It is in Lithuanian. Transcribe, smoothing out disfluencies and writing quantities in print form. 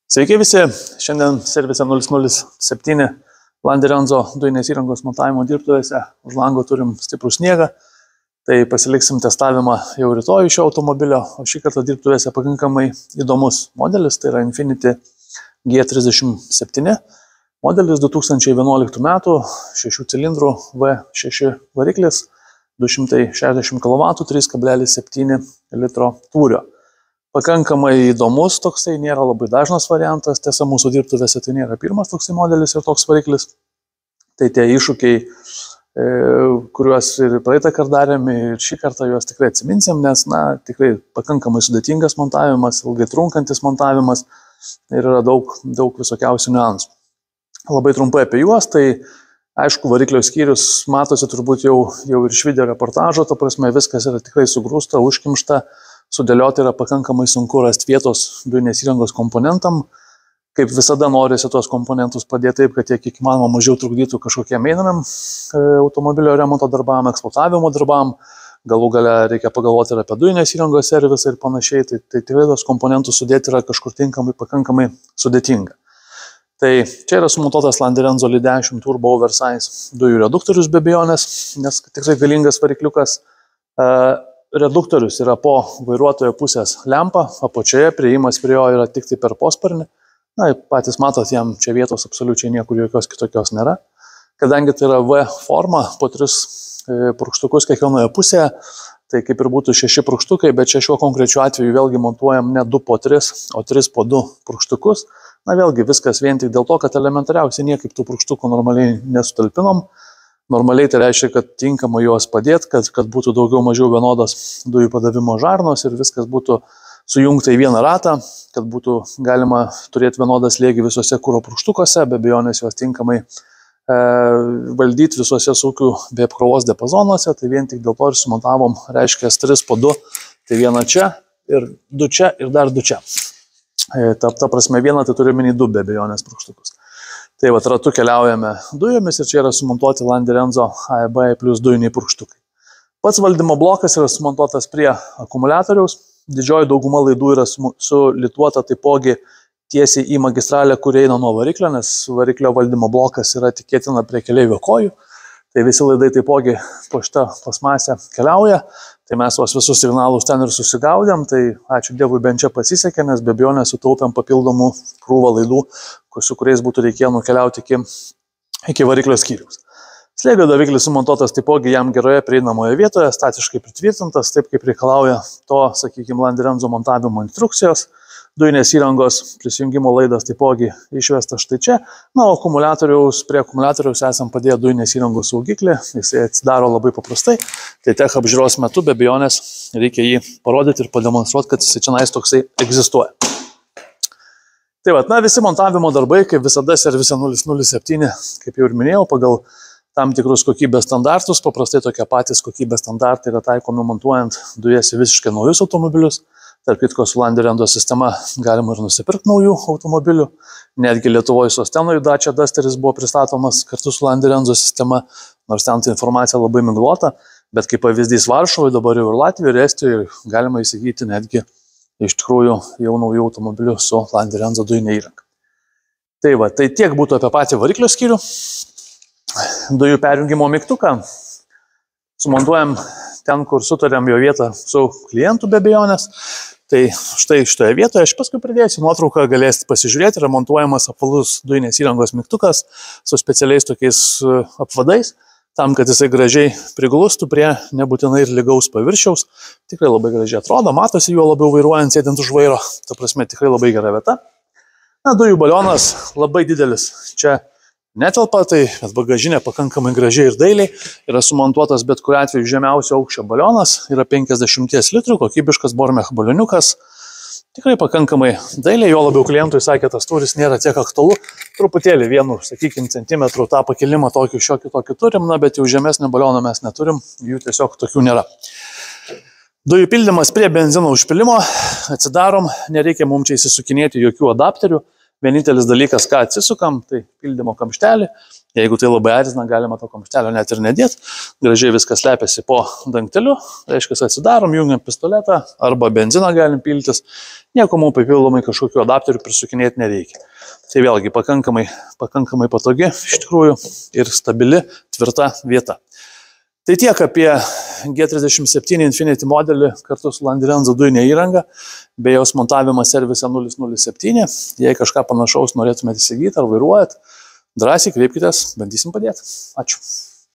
Sveiki visi, šiandien servise 007 Landerenzo dujinės įrangos montavimo dirbtuvėse. Už lango turim stiprų sniegą, tai pasiliksim testavimą jau rytoj šio automobilio, o šį kartą dirbtuvėse pakankamai įdomus modelis, tai yra Infiniti G37 modelis 2011 metų, 6 cilindrų V6 variklis, 260 kW, 3,7 litro tūrio. Pakankamai įdomus toksai, nėra labai dažnas variantas, tiesa mūsų dirbtuvėse tai nėra pirmas toksai modelis ir toks variklis. Tai tie iššūkiai, kuriuos ir praeitą kartą darėm ir šį kartą juos tikrai atsiminsim, nes tikrai pakankamai sudėtingas montavimas, ilgai trunkantis montavimas ir yra daug visokiausių niuansų. Labai trumpai apie juos, tai aišku, variklio skyrius matosi turbūt jau ir iš video reportažo, ta prasme viskas yra tikrai sugrūsta, užkimšta. Sudėlioti yra pakankamai sunku rasti vietos dujinės įrangos komponentam. Kaip visada norisi tuos komponentus padėti taip, kad jie kiek įmanoma mažiau trukdytų kažkokiem einamiem automobilio remonto darbam, eksploatavimo darbam. Galų gale reikia pagalvoti ir apie dujinės įrangos servisą ir panašiai. Tai tikrai tos komponentus sudėti yra kažkur pakankamai sudėtinga. Tai čia yra sumontuotas Landerenzo Li10 Turbo Oversize dujų reduktorius be abejonės, nes tikrai galingas varikliukas. Reduktorius yra po vairuotojo pusės lempa, apačioje priėjimas prie jo yra tik tai per posparnį. Patys matot, jam čia vietos absoliučiai niekur jokios kitokios nėra. Kadangi tai yra V forma, po 3 purkštukus kiekvienoje pusėje, tai kaip ir būtų 6 purkštukai, bet čia šiuo konkrečiu atveju vėlgi montuojam ne 2 po 3, o 3 po 2 purkštukus. Vėlgi viskas vien tik dėl to, kad elementariausiai niekaip tų purkštukų normaliai nesutalpinom. Normaliai tai reiškia, kad tinkamai juos padėti, kad būtų daugiau mažiau vienodas dujų padavimo žarnos ir viskas būtų sujungta į vieną ratą, kad būtų galima turėti vienodą slėgį visose kuro purkštukuose, be abejonės juos tinkamai valdyti visuose sukių bei apkrovos diapazonuose, tai vien tik dėl to ir sumontavom, reiškia 3 po 2, tai vieną čia ir 2 čia ir dar 2 čia. Ta prasme vieną tai turiu minį 2 be abejonės purkštukus. Tai ratu keliaujame dujomis ir čia yra sumontuoti Landerenzo AEB plus dujiniai purkštukai. Pats valdymo blokas yra sumontuotas prie akumuliatoriaus. Didžioji dauguma laidų yra sulituota taipogi tiesiai į magistralę, kuri eina nuo variklio, nes variklio valdymo blokas yra tikėtina prie keleivio kojų. Tai visi laidai taipogi po šitą plasmasę keliauja. Tai mes visus signalus ten ir susigaudėm, tai ačiū Dievui bent čia pasisekė, nes be abejonės sutaupėm papildomų krūvą laidų, su kuriais būtų reikėjo nukeliauti iki variklio skyriaus. Slėgio daviklis sumontuotas taipogi jam geroje prieinamoje vietoje, statiškai pritvirtintas, taip kaip reikalauja to, sakykime, Landerenzo montavimo instrukcijos. Dujinės įrangos prisijungimo laidas taipogi išvestas štai čia. O prie akumuliatoriaus esam padėję dujinės įrangos saugiklį, jisai atsidaro labai paprastai. Tai tech apžiūros metu be abejonės reikia jį parodyti ir pademonstruoti, kad jisai čia toksai egzistuoja. Tai visi montavimo darbai, kaip visada servise 007, kaip jau ir minėjau, pagal tam tikrus kokybės standartus, paprastai tokie patys kokybės standartai yra taikomi montuojant dujas į visiškai naujus automobilius. Tarp kitko, su Landerenzo sistema galima ir nusipirkti naujų automobilių. Netgi Lietuvoje Sostenoje Dacia Dusteris buvo pristatomas kartu su Landerenzo sistema, nors ten ta informacija labai miglota, bet kaip pavyzdys Varšuvoje, dabar jau ir Latvijoje, ir Estijoje galima įsigyti netgi iš tikrųjų jau naujų automobilių su Landerenzo dujinė įranga. Tai tiek būtų apie patį variklio skyrių. Dujų perjungimo mygtuką sumontuojam ten, kur sutarėm jo vietą su klientu be abejonės. Tai štai šitoje vietoje aš paskui pridėsiu nuotrauką, galėsite pasižiūrėti, yra montuojamas apvalus dujinės įrangos mygtukas su specialiais tokiais apvadais, tam, kad jisai gražiai priglustų prie nebūtinai ir lygaus paviršiaus. Tikrai labai gražiai atrodo, matosi juo labiau vairuojant, sėdint už vairo, ta prasme tikrai labai gera vieta. Dujų balionas labai didelis, čia netelpa, tai bagažinė pakankamai gražiai ir dailiai, yra sumontuotas bet kuriuo atveju žemiausio aukščio balionas, yra 50 litrų, kokybiškas Bormech balioniukas, tikrai pakankamai dailiai, jo labiau klientui sakė, tas turis nėra tiek aktualu, truputėlį vienu, sakykime, centimetrų tą pakilimą šiokį tokį turim, bet jau žemesnio baliono mes neturim, jų tiesiog tokių nėra. Dujų pildymas prie benzino užpilimo, atsidarom, nereikia mums čia įsisukinėti jokių adapterių. Vienintelis dalykas, ką atsisukam, tai pildymo kamštelį Jeigu tai labai erzina, galima to kamštelio net ir nedėti. Gražiai viskas slepiasi po dangteliu. Reiškia, atsidarom, jungiam pistoletą arba benziną galim piltis. Nieko mums papildomai kažkokiu adapteriu prisukinėti nereikia. Tai vėlgi pakankamai patogi iš tikrųjų ir stabili, tvirta vieta. Tai tiek apie G37 Infinity modelį kartu su Landirenzo dujinė įranga, bei jos montavimą servise 007. Jei kažką panašaus norėtumėte įsigyti ar vairuojat, drąsiai kreipkitės, bandysim padėti. Ačiū.